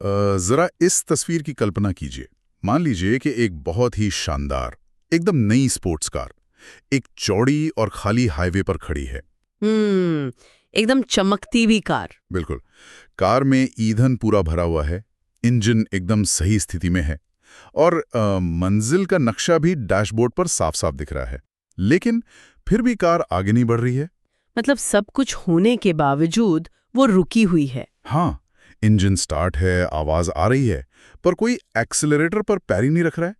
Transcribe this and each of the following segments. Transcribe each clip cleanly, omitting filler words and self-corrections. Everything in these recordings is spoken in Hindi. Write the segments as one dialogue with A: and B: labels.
A: जरा इस तस्वीर की कल्पना कीजिए। मान लीजिए कि एक बहुत ही शानदार, एकदम नई स्पोर्ट्स कार एक चौड़ी और खाली हाईवे पर खड़ी है।
B: हम्म एकदम चमकती भी कार।
A: बिल्कुल। कार में ईंधन पूरा भरा हुआ है, इंजन एकदम सही स्थिति में है और मंजिल का नक्शा भी डैशबोर्ड पर साफ साफ दिख रहा है। लेकिन फिर भी कार आगे नहीं बढ़ रही है।
B: मतलब सब कुछ होने के बावजूद वो रुकी हुई है।
A: हाँ, इंजन स्टार्ट है, आवाज आ रही है, पर कोई एक्सेलरेटर पर पैर ही नहीं रख रहा है।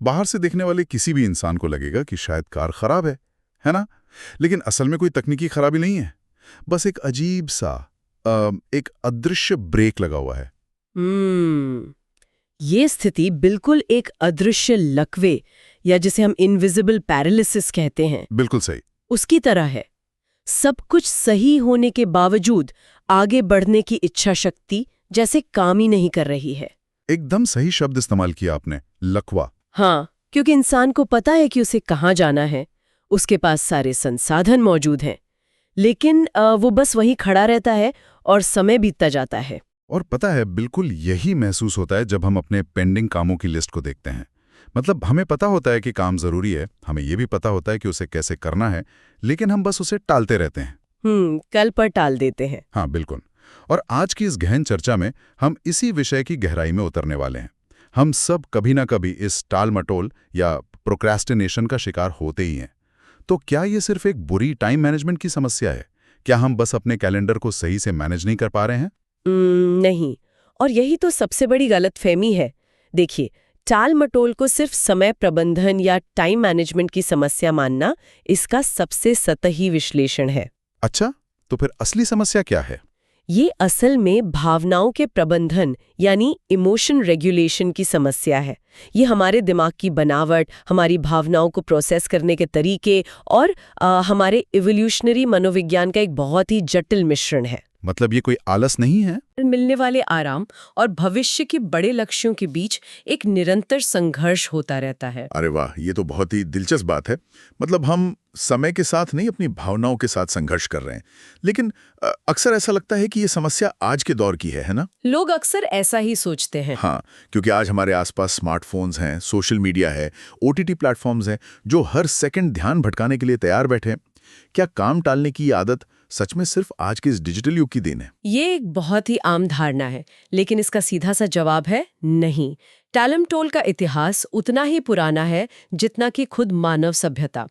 A: बाहर से देखने वाले किसी भी इंसान को लगेगा कि शायद कार खराब है ना? लेकिन असल में कोई तकनीकी खराबी नहीं है। बस एक अजीब सा एक अदृश्य ब्रेक लगा हुआ है।
B: हम्म ये स्थिति बिल्कुल एक अदृश्य लकवे या जिसे हम इनविजिबल पैरालिसिस कहते हैं,
A: बिल्कुल सही।
B: उसकी तरह है। सब कुछ सही होने के बावजूद आगे बढ़ने की इच्छा शक्ति जैसे काम ही नहीं कर रही है।
A: एकदम सही शब्द इस्तेमाल किया आपने, लकवा।
B: हाँ, क्योंकि इंसान को पता है कि उसे कहाँ जाना है, उसके पास सारे संसाधन मौजूद हैं, लेकिन वो बस वहीं खड़ा रहता है और समय बीतता जाता है।
A: और पता है, बिल्कुल यही महसूस होता है जब हम अपने पेंडिंग कामों की लिस्ट को देखते हैं। मतलब हमें पता होता है कि काम जरूरी है, हमें यह भी पता होता है कि उसे कैसे करना है, लेकिन हम बस उसे टालते रहते हैं।
B: कल पर टाल देते हैं।
A: हाँ, बिल्कुल। और आज की इस गहन चर्चा में हम इसी विषय की गहराई में उतरने वाले हैं। हम सब कभी ना कभी इस टाल मटोल या प्रोक्रेस्टिनेशन का शिकार होते ही हैं। तो क्या ये सिर्फ एक बुरी टाइम मैनेजमेंट की समस्या है? क्या हम बस अपने कैलेंडर को सही से मैनेज नहीं कर पा रहे हैं?
B: नहीं, और यही तो सबसे बड़ी गलतफहमी है। देखिए, टाल मटोल को सिर्फ समय प्रबंधन या टाइम मैनेजमेंट की समस्या मानना इसका सबसे सतही विश्लेषण है।
A: अच्छा, तो फिर असली समस्या क्या है?
B: ये असल में भावनाओं के प्रबंधन यानी इमोशन रेगुलेशन की समस्या है। ये हमारे दिमाग की बनावट, हमारी भावनाओं को प्रोसेस करने के तरीके और हमारे इवोल्यूशनरी मनोविज्ञान का एक बहुत ही जटिल मिश्रण है।
A: मतलब ये कोई आलस नहीं है?
B: मिलने वाले आराम और भविष्य के बड़े लक्ष्यों के बीच एक निरंतर संघर्ष होता रहता है।
A: अरे वाह, ये तो बहुत ही दिलचस्प बात है। मतलब हम समय के साथ नहीं, अपनी भावनाओं के साथ संघर्ष कर रहे हैं। लेकिन अक्सर ऐसा लगता है कि ये समस्या आज के दौर की है ना?
B: लोग अक्सर ऐसा ही सोचते हैं।
A: हाँ, क्योंकि आज हमारे आसपास स्मार्टफोन्स हैं, सोशल मीडिया है, ओटीटी प्लेटफॉर्म्स हैं, जो हर सेकंड ध्यान भटकाने के लिए तैयार बैठे हैं। क्या काम टालने की आदत सच में सिर्फ आज के इस डिजिटल युग की देन है?
B: ये एक बहुत ही आम धारणा है, लेकिन इसका सीधा सा जवाब है नहीं। टालमटोल का इतिहास उतना ही पुराना है जितना कि खुद मानव सभ्यता।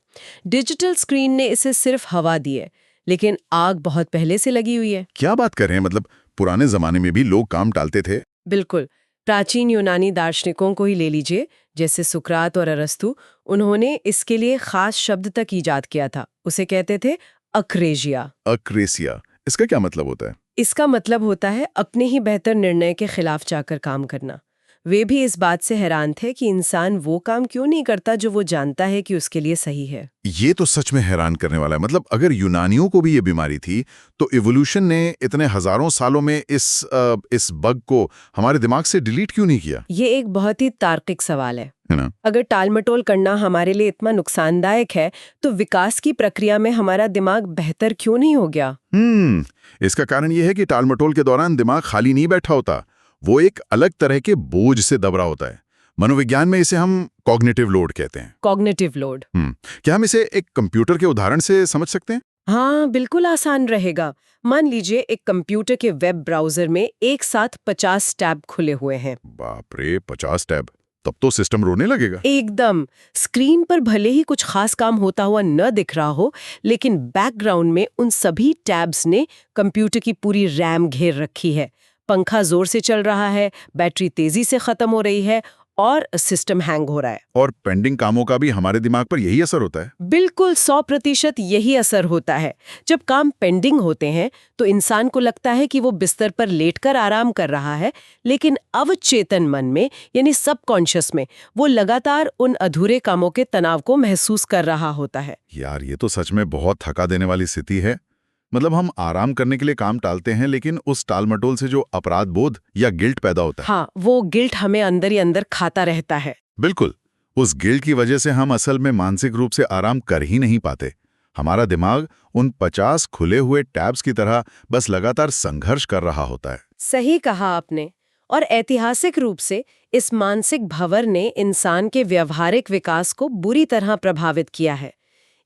B: डिजिटल स्क्रीन ने इसे सिर्फ हवा दी है, लेकिन आग बहुत पहले से लगी हुई है।
A: क्या बात कर रहे हैं? मतलब पुराने जमाने में भी लोग काम टालते थे?
B: बिल्कुल। प्राचीन यूनानी दार्शनिकों को ही ले लीजिए, जैसे सुकरात और अरस्तु। उन्होंने इसके लिए खास शब्द तक ईजाद किया था। उसे कहते थे अक्रेजिया।
A: अक्रेसिया, इसका क्या मतलब होता है?
B: इसका मतलब होता है अपने ही बेहतर निर्णय के खिलाफ जाकर काम करना। वे भी इस बात से हैरान थे कि इंसान वो काम क्यों नहीं करता जो वो जानता है कि उसके लिए सही है।
A: ये तो सच में हैरान करने वाला है। मतलब अगर यूनानियों को भी ये बीमारी थी, तो इवोल्यूशन ने इतने हजारों सालों में इस बग को हमारे दिमाग से डिलीट क्यों नहीं किया?
B: ये एक बहुत ही तार्किक सवाल है
A: ना?
B: अगर टालमटोल करना हमारे लिए इतना नुकसानदायक है, तो विकास की प्रक्रिया में हमारा दिमाग बेहतर क्यों नहीं हो गया?
A: इसका कारण ये है कि टालमटोल के दौरान दिमाग खाली नहीं बैठा होता, वो एक अलग तरह के बोझ से दब रहा होता है। मनोविज्ञान में इसे हम कॉग्निटिव लोड कहते हैं।
B: Cognitive load.
A: क्या हम इसे एक कंप्यूटर के उदाहरण से समझ सकते हैं?
B: हाँ, बिल्कुल आसान रहेगा। मान लीजिए एक कंप्यूटर के वेब ब्राउजर में एक साथ 50 टैब खुले हुए हैं।
A: बाप रे, 50 टैब! तब तो सिस्टम रोने लगेगा।
B: एकदम। स्क्रीन पर भले ही कुछ खास काम होता हुआ न दिख रहा हो, लेकिन बैकग्राउंड में उन सभी टैब्स ने कंप्यूटर की पूरी रैम घेर रखी है। पंखा जोर से चल रहा है, बैटरी तेजी से खत्म हो रही है और सिस्टम हैंग हो रहा है।
A: और पेंडिंग कामों का भी हमारे दिमाग पर यही असर होता है?
B: बिल्कुल 100% यही असर होता है। जब काम पेंडिंग होते हैं तो इंसान को लगता है कि वो बिस्तर पर लेटकर आराम कर रहा है, लेकिन अवचेतन मन में यानी सबकॉन्शियस में वो लगातार उन अधूरे कामों के तनाव को महसूस कर रहा होता है।
A: यार, ये तो सच में बहुत थका देने वाली स्थिति है। मतलब हम आराम करने के लिए काम टालते हैं, लेकिन उस टालमटोल से जो अपराध बोध या गिल्ट पैदा होता है,
B: हाँ, वो गिल्ट हमें अंदर ही अंदर खाता रहता है।
A: बिल्कुल, उस गिल्ट की वजह से हम असल में मानसिक रूप से आराम कर ही नहीं पाते। हमारा दिमाग उन 50 खुले हुए टैब्स की तरह बस लगातार संघर्ष कर रहा होता है।
B: सही कहा आपने। और ऐतिहासिक रूप से इस मानसिक भंवर ने इंसान के व्यवहारिक विकास को बुरी तरह प्रभावित किया है।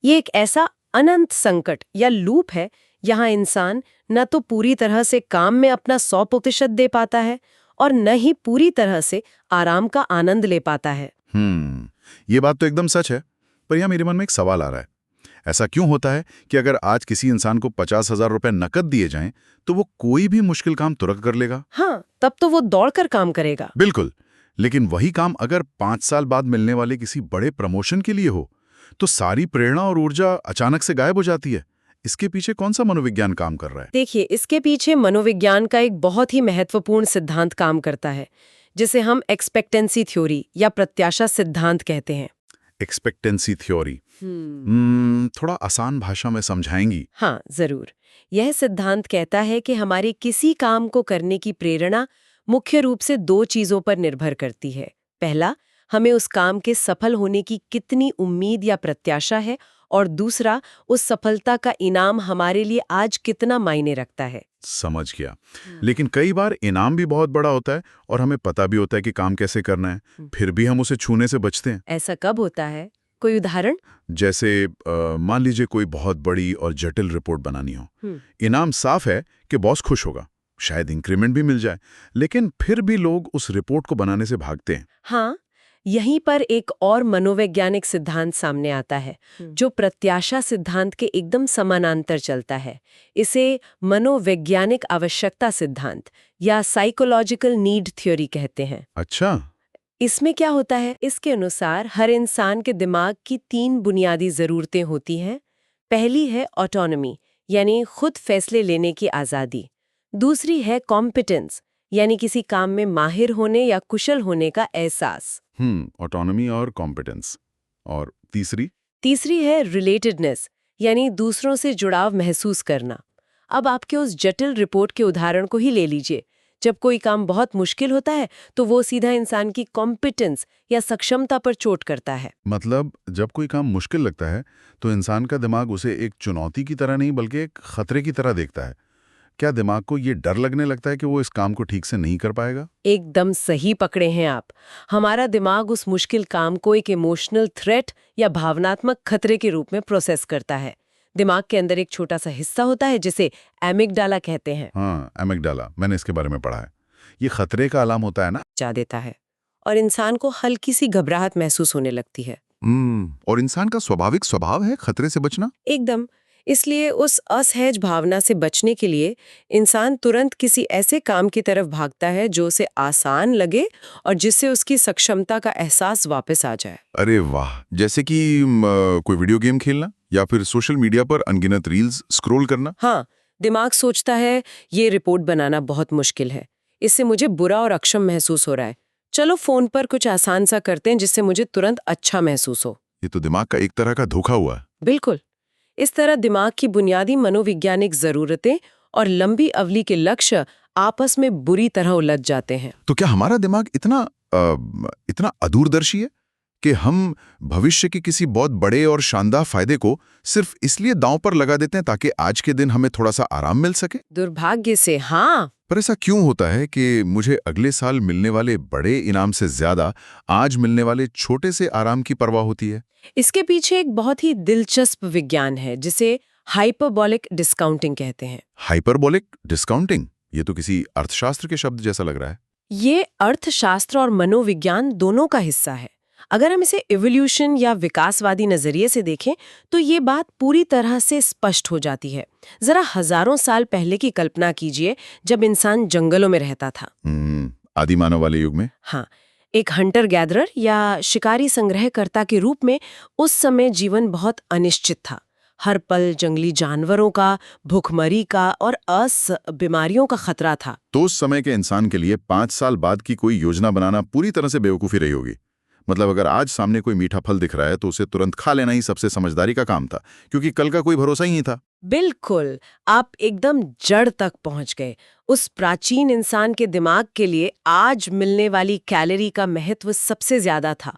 B: ये एक ऐसा अनंत संकट या लूप है, यहाँ इंसान न तो पूरी तरह से काम में अपना 100% दे पाता है और न ही पूरी तरह से आराम का आनंद ले पाता है।
A: ये बात तो एकदम सच है, पर यहाँ मेरे मन में एक सवाल आ रहा है। ऐसा क्यों होता है कि अगर आज किसी इंसान को 50,000 रुपए नकद दिए जाएं, तो वो कोई भी मुश्किल काम तुरंत कर लेगा?
B: हाँ, तब तो वो दौड़कर काम करेगा।
A: बिल्कुल, लेकिन वही काम अगर 5 साल बाद मिलने वाले किसी बड़े प्रमोशन के लिए हो, तो सारी प्रेरणा और ऊर्जा अचानक से गायब हो जाती है। इसके पीछे कौन सा मनोविज्ञान काम कर रहा है?
B: देखिए, इसके पीछे मनोविज्ञान का एक बहुत ही महत्वपूर्ण सिद्धांत काम करता है, जिसे हम एक्सपेक्टेंसी थ्योरी या प्रत्याशा सिद्धांत कहते हैं।
A: एक्सपेक्टेंसी थ्योरी थोड़ा आसान भाषा में समझाएंगी?
B: हाँ, जरूर। यह सिद्धांत कहता है कि हमारी किसी काम को करने की प्रेरणा मुख्य रूप से 2 चीजों पर निर्भर करती है। पहला, हमें उस काम के सफल होने की कितनी उम्मीद या प्रत्याशा है, और दूसरा, उस सफलता का इनाम हमारे लिए आज कितना मायने रखता है।
A: समझ गया। लेकिन कई बार इनाम भी बहुत बड़ा होता है और हमें पता भी होता है कि काम कैसे करना है, फिर भी हम उसे छूने से बचते हैं।
B: ऐसा कब होता है? कोई उदाहरण?
A: जैसे मान लीजिए कोई बहुत बड़ी और जटिल रिपोर्ट बनानी हो। इनाम साफ है कि बॉस खुश होगा, शायद इंक्रीमेंट भी मिल जाए, लेकिन फिर भी लोग उस रिपोर्ट को बनाने से भागते हैं।
B: हाँ, यहीं पर एक और मनोवैज्ञानिक सिद्धांत सामने आता है, जो प्रत्याशा सिद्धांत के एकदम समानांतर चलता है। इसे मनोवैज्ञानिक आवश्यकता सिद्धांत या साइकोलॉजिकल नीड थ्योरी कहते हैं।
A: अच्छा।
B: इसमें क्या होता है? इसके अनुसार हर इंसान के दिमाग की 3 बुनियादी जरूरतें होती हैं। पहली है ऑटोनॉमी, यानी खुद फैसले लेने की आज़ादी। दूसरी है कॉम्पिटेंस, यानी किसी काम में माहिर होने या कुशल होने का एहसास।
A: ऑटोनॉमी और कॉम्पिटेंस। और तीसरी
B: है रिलेटेडनेस, यानी दूसरों से जुड़ाव महसूस करना। अब आपके उस जटिल रिपोर्ट के उदाहरण को ही ले लीजिए। जब कोई काम बहुत मुश्किल होता है, तो वो सीधा इंसान की कॉम्पिटेंस या सक्षमता पर चोट करता है।
A: मतलब जब कोई काम मुश्किल लगता है, तो इंसान का दिमाग उसे एक चुनौती की तरह नहीं बल्कि एक खतरे की तरह देखता है। क्या दिमाग को ये डर लगने लगता है कि वो इस काम को ठीक से नहीं कर पाएगा?
B: एकदम सही पकड़े हैं आप। हमारा दिमाग उस मुश्किल काम को एक इमोशनल थ्रेट या भावनात्मक खतरे के रूप में प्रोसेस करता है। दिमाग के अंदर एक छोटा सा हिस्सा होता है जिसे एमिगडाला कहते हैं।
A: हाँ, एमिगडाला, मैंने इसके बारे में पढ़ा है। ये खतरे का अलार्म होता है ना?
B: जा देता है और इंसान को हल्की सी घबराहट महसूस होने लगती है।
A: और इंसान का स्वाभाविक स्वभाव है खतरे से बचना।
B: एकदम। इसलिए उस असहज भावना से बचने के लिए इंसान तुरंत किसी ऐसे काम की तरफ भागता है जो उसे आसान लगे और जिससे उसकी सक्षमता का एहसास वापस आ जाए।
A: अरे वाह! जैसे कि कोई वीडियो गेम खेलना या फिर सोशल मीडिया पर अनगिनत रील्स स्क्रॉल करना।
B: हाँ, दिमाग सोचता है ये रिपोर्ट बनाना बहुत मुश्किल है, इससे मुझे बुरा और अक्षम महसूस हो रहा है, चलो फोन पर कुछ आसान सा करते हैं जिससे मुझे तुरंत अच्छा महसूस हो।
A: ये तो दिमाग का एक तरह का धोखा हुआ है।
B: बिल्कुल। इस तरह दिमाग की बुनियादी मनोवैज्ञानिक जरूरतें और लंबी अवधि के लक्ष्य आपस में बुरी तरह उलझ जाते हैं।
A: तो क्या हमारा दिमाग इतना अदूरदर्शी है कि हम भविष्य के किसी बहुत बड़े और शानदार फायदे को सिर्फ इसलिए दांव पर लगा देते हैं ताकि आज के दिन हमें थोड़ा सा आराम मिल सके?
B: दुर्भाग्य से हाँ।
A: पर ऐसा क्यों होता है कि मुझे अगले साल मिलने वाले बड़े इनाम से ज्यादा आज मिलने वाले छोटे से आराम की परवाह होती है?
B: इसके पीछे एक बहुत ही दिलचस्प विज्ञान है जिसे हाइपरबोलिक डिस्काउंटिंग कहते हैं।
A: Hyperbolic discounting? ये तो किसी अर्थशास्त्र के शब्द जैसा लग रहा है।
B: ये अर्थशास्त्र और मनोविज्ञान दोनों का हिस्सा है। अगर हम इसे इवोल्यूशन या विकासवादी नजरिए से देखें तो ये बात पूरी तरह से स्पष्ट हो जाती है। जरा हजारों साल पहले की कल्पना कीजिए जब इंसान जंगलों में रहता था।
A: आदि मानव वाले युग में।
B: हाँ, एक हंटर गैदरर या शिकारी संग्रहकर्ता के रूप में उस समय जीवन बहुत अनिश्चित था। हर पल जंगली जानवरों का, भूखमरी का और बीमारियों का खतरा था।
A: तो उस समय के इंसान के लिए 5 साल बाद की कोई योजना बनाना पूरी तरह से बेवकूफ़ी रही होगी। मतलब अगर आज सामने कोई मीठा फल दिख रहा है तो उसे तुरंत खा लेना ही सबसे समझदारी का काम था, क्योंकि कल का कोई भरोसा ही नहीं था।
B: बिल्कुल, आप एकदम जड़ तक पहुंच गए। उस प्राचीन इंसान के दिमाग के लिए आज मिलने वाली कैलोरी का महत्व सबसे ज्यादा था।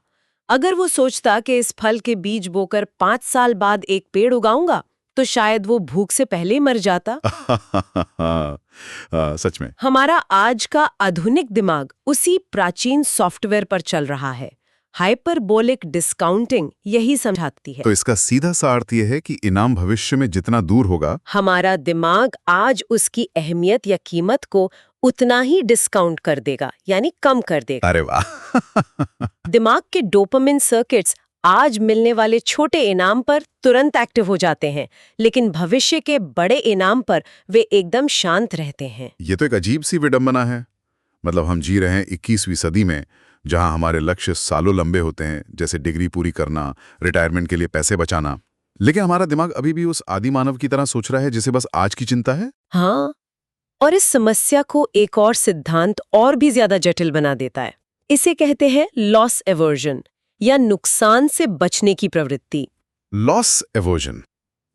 B: अगर वो सोचता कि इस फल के बीज बोकर 5 साल बाद एक पेड़ उगाऊंगा, तो शायद वो भूख से पहले ही मर जाता।
A: सच में।
B: हमारा आज का आधुनिक दिमाग उसी प्राचीन सॉफ्टवेयर पर चल रहा है। हाइपरबोलिक डिस्काउंटिंग यही समझाती है।
A: तो इसका सीधा सा अर्थ यह है कि इनाम भविष्य में जितना दूर होगा,
B: हमारा दिमाग आज उसकी अहमियत या कीमत को उतना ही डिस्काउंट कर देगा, यानी कम कर देगा।
A: अरे वाह।
B: दिमाग के डोपामिन सर्किट्स आज मिलने वाले छोटे इनाम पर तुरंत एक्टिव हो जाते हैं, लेकिन भविष्य के बड़े इनाम पर वे एकदम शांत रहते हैं।
A: ये तो एक अजीब सी विडंबना है। मतलब हम जी रहे हैं 21वीं सदी में, जहां हमारे लक्ष्य सालों लंबे होते हैं, जैसे डिग्री पूरी करना, रिटायरमेंट के लिए पैसे बचाना, लेकिन हमारा दिमाग अभी भी उस आदि मानव की तरह सोच रहा है जिसे बस आज की चिंता है।
B: हाँ, और इस समस्या को एक और सिद्धांत और भी ज्यादा जटिल बना देता है। इसे कहते हैं लॉस एवर्जन, या नुकसान से बचने की प्रवृत्ति।
A: लॉस एवर्जन,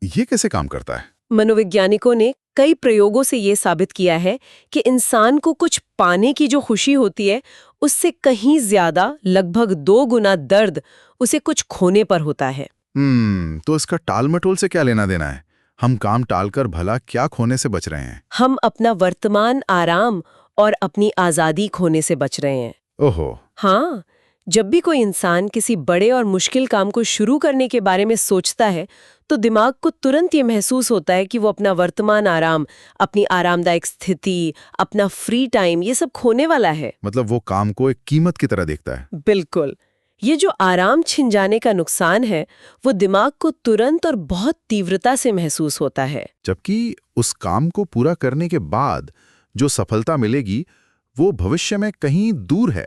A: ये कैसे काम करता है?
B: मनोवैज्ञानिकों ने कई प्रयोगों से ये साबित किया है कि इंसान को कुछ पाने की जो खुशी होती है, उससे कहीं ज्यादा, लगभग 2 गुना दर्द उसे कुछ खोने पर होता है।
A: तो इसका टाल मटोल से क्या लेना देना है? हम काम टालकर भला क्या खोने से बच रहे हैं?
B: हम अपना वर्तमान आराम और अपनी आजादी खोने से बच रहे हैं।
A: ओहो।
B: हाँ, जब भी कोई इंसान किसी बड़े और मुश्किल काम को शुरू करने के बारे में सोचता है, तो दिमाग को तुरंत ये महसूस होता है कि वो अपना वर्तमान आराम, अपनी आरामदायक स्थिति, अपना फ्री टाइम, ये सब खोने वाला है।
A: मतलब वो काम को एक कीमत की तरह देखता है।
B: बिल्कुल। ये जो आराम छिन जाने का नुकसान है, वो दिमाग को तुरंत और बहुत तीव्रता से महसूस होता है।
A: जबकि उस काम को पूरा करने के बाद जो सफलता मिलेगी, वो भविष्य में कहीं दूर है।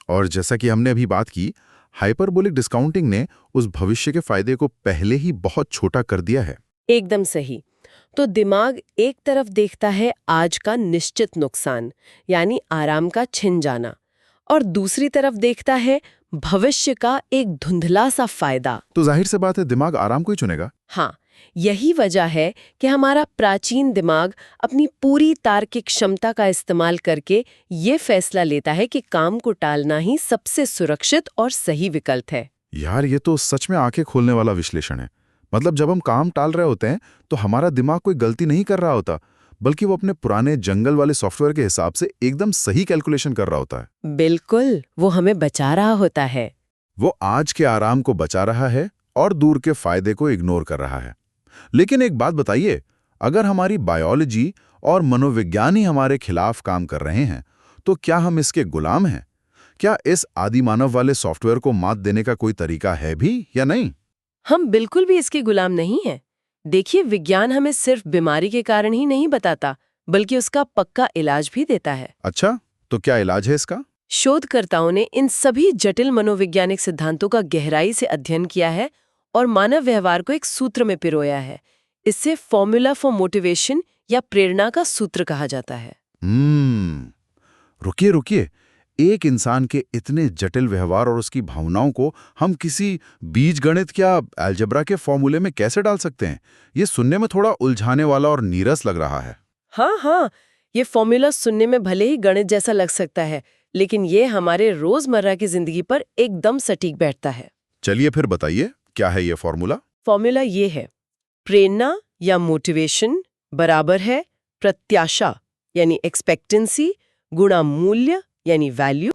A: और जैसा कि हमने अभी बात की, हाइपरबोलिक डिस्काउंटिंग ने उस भविष्य के फायदे को पहले ही बहुत छोटा कर दिया है।
B: एकदम सही। तो दिमाग एक तरफ देखता है आज का निश्चित नुकसान, यानी आराम का छिन जाना, और दूसरी तरफ देखता है भविष्य का एक धुंधला सा फायदा।
A: तो जाहिर सी बात है, दिमाग आराम को ही चुनेगा।
B: हाँ, यही वजह है कि हमारा प्राचीन दिमाग अपनी पूरी तार्किक क्षमता का इस्तेमाल करके ये फैसला लेता है कि काम को टालना ही सबसे सुरक्षित और सही विकल्प है।
A: यार, ये तो सच में आंखें खोलने वाला विश्लेषण है। मतलब जब हम काम टाल रहे होते हैं, तो हमारा दिमाग कोई गलती नहीं कर रहा होता, बल्कि वो अपने पुराने जंगल वाले सॉफ्टवेयर के हिसाब से एकदम सही कैलकुलेशन कर रहा होता है।
B: बिल्कुल, वो हमें बचा रहा होता है।
A: वो आज के आराम को बचा रहा है और दूर के फायदे को इग्नोर कर रहा है। लेकिन एक बात बताइए, अगर हमारी बायोलॉजी और मनोविज्ञान ही हमारे खिलाफ काम कर रहे हैं, तो क्या हम इसके गुलाम हैं? क्या इस आदि मानव वाले सॉफ्टवेयर को मात देने का कोई तरीका है भी या नहीं?
B: हम बिल्कुल भी इसके गुलाम नहीं हैं। देखिए, विज्ञान हमें सिर्फ बीमारी के कारण ही नहीं बताता, बल्कि उसका पक्का इलाज भी देता है।
A: अच्छा, तो क्या इलाज है इसका?
B: शोधकर्ताओं ने इन सभी जटिल मनोवैज्ञानिक सिद्धांतों का गहराई से अध्ययन किया है और मानव व्यवहार को एक सूत्र में पिरोया है। इसे फॉर्मूला फॉर मोटिवेशन या प्रेरणा का सूत्र कहा जाता है।
A: रुकिए रुकिए, एक इंसान के इतने जटिल व्यवहार और उसकी भावनाओं को हम किसी बीजगणित या अलजेब्रा के फॉर्मूले में कैसे डाल सकते हैं? ये सुनने में थोड़ा उलझाने वाला और नीरस लग रहा है।
B: हाँ, ये फॉर्मूला सुनने में भले ही गणित जैसा लग सकता है, लेकिन ये हमारे रोजमर्रा की जिंदगी पर एकदम सटीक बैठता है।
A: चलिए फिर बताइए, क्या है ये फॉर्मूला?
B: फॉर्मूला ये है, प्रेरणा या मोटिवेशन बराबर है प्रत्याशा यानी एक्सपेक्टेंसी गुणा मूल्य यानी वैल्यू,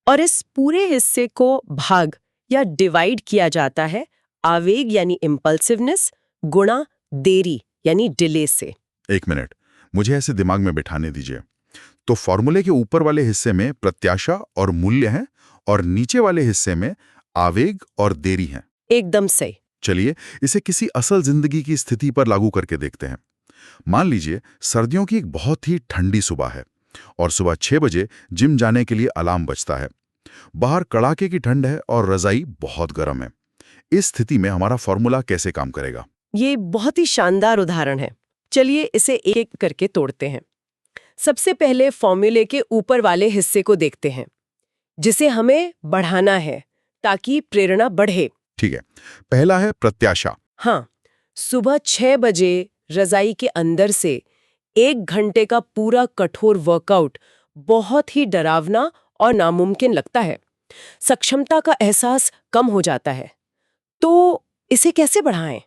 B: और इस पूरे हिस्से को भाग या डिवाइड किया जाता है आवेग यानी इम्पल्सिवनेस गुणा देरी यानी डिले से।
A: एक मिनट, मुझे ऐसे दिमाग में बिठाने दीजिए। तो फॉर्मूले के ऊपर वाले हिस्से में प्रत्याशा और मूल्य हैं और नीचे वाले हिस्से में आवेग और देरी हैं।
B: एकदम सही।
A: चलिए इसे किसी असल जिंदगी की स्थिति पर लागू करके देखते हैं। मान लीजिए सर्दियों की एक बहुत ही ठंडी सुबह है और सुबह 6 बजे जिम जाने के लिए अलार्म बजता है। बाहर कड़ाके की ठंड है और रजाई बहुत गर्म है। इस स्थिति में हमारा फॉर्मूला कैसे काम करेगा?
B: ये बहुत ही शानदार उदाहरण है। चलिए इसे एक एक करके तोड़ते हैं। सबसे पहले फॉर्मूले के ऊपर वाले हिस्से को देखते हैं, जिसे हमें बढ़ाना है ताकि प्रेरणा बढ़े।
A: ठीक है, पहला है प्रत्याशा।
B: हाँ, सुबह 6 बजे रजाई के अंदर से 1 घंटे का पूरा कठोर वर्कआउट बहुत ही डरावना और नामुमकिन लगता है। सक्षमता का एहसास कम हो जाता है। तो इसे कैसे बढ़ाएं?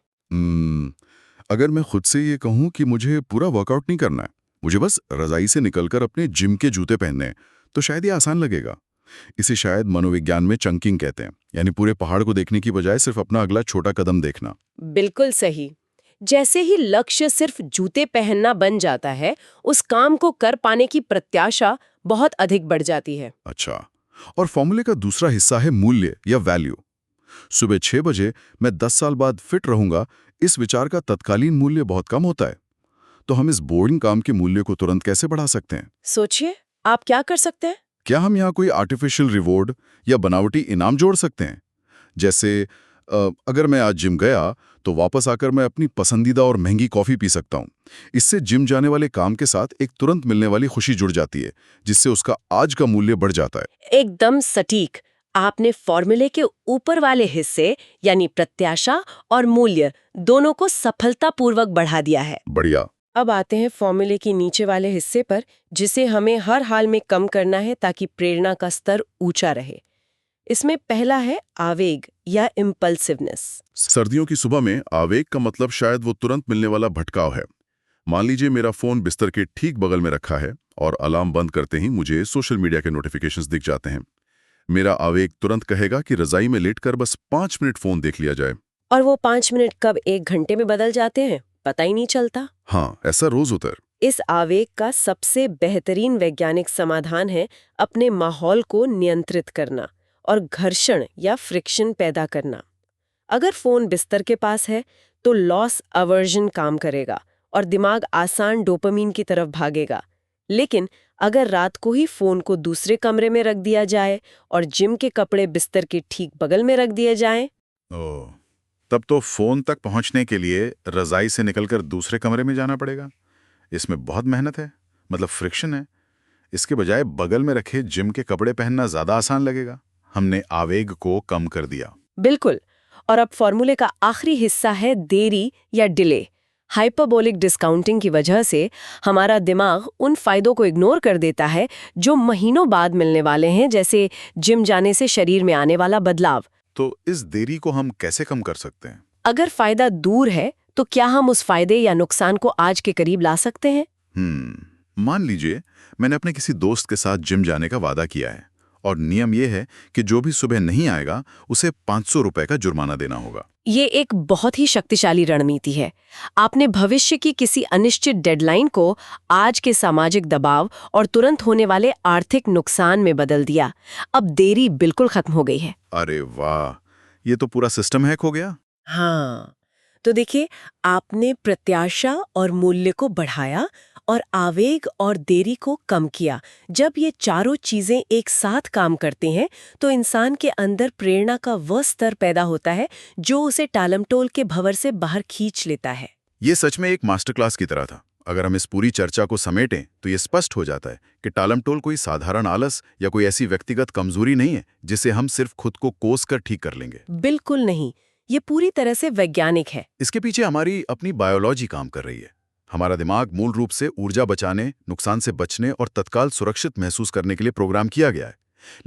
A: अगर मैं खुद से ये कहूं कि मुझे पूरा वर्कआउट नहीं करना है, मुझे बस रजाई से निकलकर अपने जिम के जूते पहनने हैं, तो शायद ये आसान लगेगा। इसे शायद मनोविज्ञान में चंकिंग कहते हैं, यानी पूरे पहाड़ को देखने की बजाय सिर्फ अपना अगला छोटा कदम देखना।
B: बिल्कुल सही। जैसे ही लक्ष्य सिर्फ जूते पहनना बन जाता है, उस काम को कर पाने की प्रत्याशा बहुत अधिक बढ़ जाती है।
A: अच्छा, और फॉर्मूले का दूसरा हिस्सा है मूल्य या वैल्यू। सुबह 6 बजे मैं 10 साल बाद फिट रहूंगा, इस विचार का तत्कालीन मूल्य बहुत कम होता है। तो हम इस बोरिंग काम के मूल्य को तुरंत कैसे बढ़ा सकते हैं?
B: सोचिए, आप क्या कर सकते हैं?
A: क्या हम यहाँ कोई आर्टिफिशियल रिवॉर्ड या बनावटी इनाम जोड़ सकते हैं? जैसे अगर मैं आज जिम गया तो वापस आकर मैं अपनी पसंदीदा और महंगी कॉफ़ी पी सकता हूँ। इससे जिम जाने वाले काम के साथ एक तुरंत मिलने वाली खुशी जुड़ जाती है, जिससे उसका आज का मूल्य बढ़ जाता है।
B: एकदम सटीक। आपने फॉर्मूले के ऊपर वाले हिस्से यानी प्रत्याशा और मूल्य दोनों को सफलतापूर्वक बढ़ा दिया है।
A: बढ़िया।
B: अब आते हैं फॉर्मूले के नीचे वाले हिस्से पर, जिसे हमें हर हाल में कम करना है ताकि प्रेरणा का स्तर ऊंचा रहे। इसमें पहला है आवेग या इम्पल्सिवनेस।
A: सर्दियों की सुबह में आवेग का मतलब शायद वो तुरंत मिलने वाला भटकाव है। मान लीजिए मेरा फोन बिस्तर के ठीक बगल में रखा है और अलार्म बंद करते ही मुझे सोशल मीडिया के नोटिफिकेशंस दिख जाते हैं। मेरा आवेग तुरंत कहेगा कि रजाई में लेटकर बस 5 मिनट फोन देख लिया जाए।
B: और वो 5 मिनट कब 1 घंटे में बदल जाते हैं, पता ही नहीं चलता।
A: हाँ, ऐसा रोज होता है।
B: इस आवेग का सबसे बेहतरीन वैज्ञानिक समाधान है अपने माहौल को नियंत्रित करना और घर्षण या फ्रिक्शन पैदा करना। अगर फोन बिस्तर के पास है तो लॉस अवर्जन काम करेगा और दिमाग आसान डोपामीन की तरफ भागेगा। लेकिन अगर रात को ही फोन को दूसरे कमरे में रख दिया जाए और जिम के कपड़े बिस्तर के ठीक बगल में रख दिए जाएं,
A: तब तो फोन तक पहुंचने के लिए रजाई से निकलकर दूसरे कमरे में जाना पड़ेगा। इसमें बहुत मेहनत है, मतलब फ्रिक्शन है। इसके बजाय बगल में रखे जिम के कपड़े पहनना ज्यादा आसान लगेगा। हमने आवेग को कम कर दिया।
B: बिल्कुल। और अब फॉर्मूले का आखिरी हिस्सा है देरी या डिले। हाइपरबोलिक डिस्काउंटिंग की वजह से हमारा दिमाग उन फायदों को इग्नोर कर देता है जो महीनों बाद मिलने वाले हैं, जैसे जिम जाने से शरीर में आने वाला बदलाव।
A: तो इस देरी को हम कैसे कम कर सकते हैं?
B: अगर फायदा दूर है तो क्या हम उस फायदे या नुकसान को आज के करीब ला सकते हैं?
A: मान लीजिए मैंने अपने किसी दोस्त के साथ जिम जाने का वादा किया है और नियम यह है कि जो भी सुबह नहीं आएगा उसे 500 रुपए का जुर्माना देना होगा।
B: ये एक बहुत ही शक्तिशाली रणनीति है। आपने भविष्य की किसी अनिश्चित डेडलाइन को आज के सामाजिक दबाव और तुरंत होने वाले आर्थिक नुकसान में बदल दिया। अब देरी बिल्कुल खत्म हो गई है।
A: अरे वाह, ये तो पूरा सिस्टम हैक हो गया।
B: हाँ, तो देखिए, आपने प्रत्याशा और मूल्य को बढ़ाया और आवेग और देरी को कम किया। जब ये चारों चीजें एक साथ काम करते हैं तो इंसान के अंदर प्रेरणा का वह स्तर पैदा होता है जो उसे टालमटोल के भंवर से बाहर खींच लेता है।
A: ये सच में एक मास्टर क्लास की तरह था। अगर हम इस पूरी चर्चा को समेटें तो ये स्पष्ट हो जाता है कि टालमटोल कोई साधारण आलस या कोई ऐसी व्यक्तिगत कमजोरी नहीं है जिसे हम सिर्फ खुद को कोस कर ठीक कर लेंगे।
B: बिल्कुल नहीं, ये पूरी तरह से वैज्ञानिक है।
A: इसके पीछे हमारी अपनी बायोलॉजी काम कर रही है। हमारा दिमाग मूल रूप से ऊर्जा बचाने, नुकसान से बचने और तत्काल सुरक्षित महसूस करने के लिए प्रोग्राम किया गया है।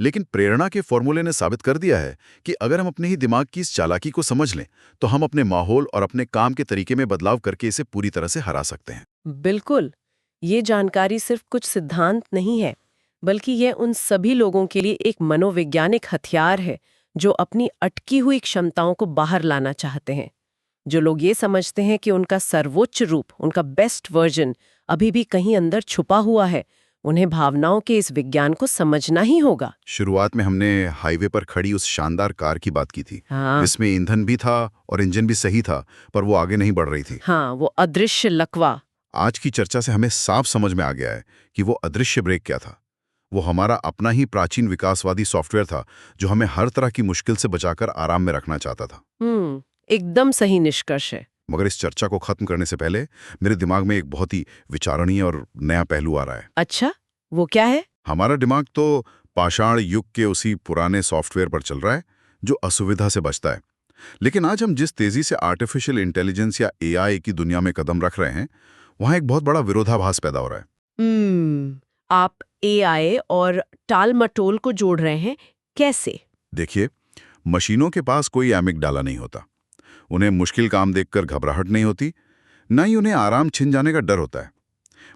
A: लेकिन प्रेरणा के फॉर्मूले ने साबित कर दिया है कि अगर हम अपने ही दिमाग की इस चालाकी को समझ लें तो हम अपने माहौल और अपने काम के तरीके में बदलाव करके इसे पूरी तरह से हरा सकते हैं।
B: बिल्कुल, ये जानकारी सिर्फ कुछ सिद्धांत नहीं है, बल्कि यह उन सभी लोगों के लिए एक मनोवैज्ञानिक हथियार है जो अपनी अटकी हुई क्षमताओं को बाहर लाना चाहते हैं। जो लोग ये समझते हैं कि उनका सर्वोच्च रूप, उनका बेस्ट वर्जन अभी भी कहीं अंदर छुपा हुआ है, उन्हें भावनाओं के इस विज्ञान को समझना ही होगा।
A: शुरुआत में हमने हाईवे पर खड़ी उस शानदार कार की बात की थी, जिसमें ईंधन भी था और इंजन भी सही था, पर वो आगे नहीं बढ़ रही थी।
B: हाँ, वो अदृश्य लकवा।
A: आज की चर्चा से हमें साफ समझ में आ गया है कि वो अदृश्य ब्रेक क्या था। वो हमारा अपना ही प्राचीन विकासवादी सॉफ्टवेयर था जो हमें हर तरह की मुश्किल से बचाकर आराम में रखना चाहता था।
B: एकदम सही निष्कर्ष है।
A: मगर इस चर्चा को खत्म करने से पहले मेरे दिमाग में एक बहुत ही विचारणीय और नया पहलू आ रहा है।
B: अच्छा, वो क्या है?
A: हमारा दिमाग तो पाषाण युग के उसी पुराने सॉफ्टवेयर पर चल रहा है जो असुविधा से बचता है। लेकिन आज हम जिस तेजी से आर्टिफिशियल इंटेलिजेंस या एआई की दुनिया में कदम रख रहे हैं, वहां एक बहुत बड़ा विरोधाभास पैदा हो रहा है।
B: आप एआई और टालमटोल को जोड़ रहे हैं, कैसे?
A: देखिए, मशीनों के पास कोई एमिगडाला नहीं होता। उन्हें मुश्किल काम देखकर घबराहट नहीं होती। ना ही उन्हें आराम छिन जाने का डर होता है।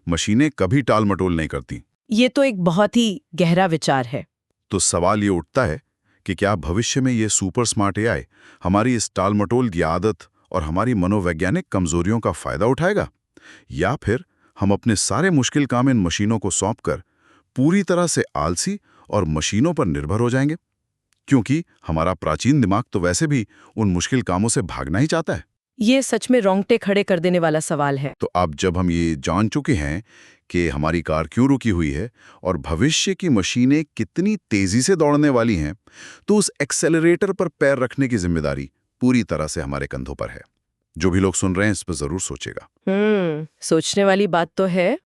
A: मशीनें कभी टाल मटोल नहीं करती।
B: ये तो एक बहुत ही गहरा विचार है।
A: तो सवाल ये उठता है कि क्या भविष्य में ये सुपर स्मार्ट एआई हमारी इस टाल मटोल की आदत और हमारी मनोवैज्ञानिक कमजोरियों का फायदा उठाएगा, या फिर हम अपने सारे मुश्किल काम इन मशीनों को सौंपकर पूरी तरह से आलसी और मशीनों पर निर्भर हो जाएंगे, क्योंकि हमारा प्राचीन दिमाग तो वैसे भी उन मुश्किल कामों से भागना ही चाहता है।
B: ये सच में रोंगटे खड़े कर देने वाला सवाल है।
A: तो अब जब हम ये जान चुके हैं कि हमारी कार क्यों रुकी हुई है और भविष्य की मशीनें कितनी तेजी से दौड़ने वाली हैं, तो उस एक्सेलरेटर पर पैर रखने की जिम्मेदारी पूरी तरह से हमारे कंधों पर है। जो भी लोग सुन रहे हैं इस पर जरूर सोचेगा।
B: सोचने वाली बात तो है।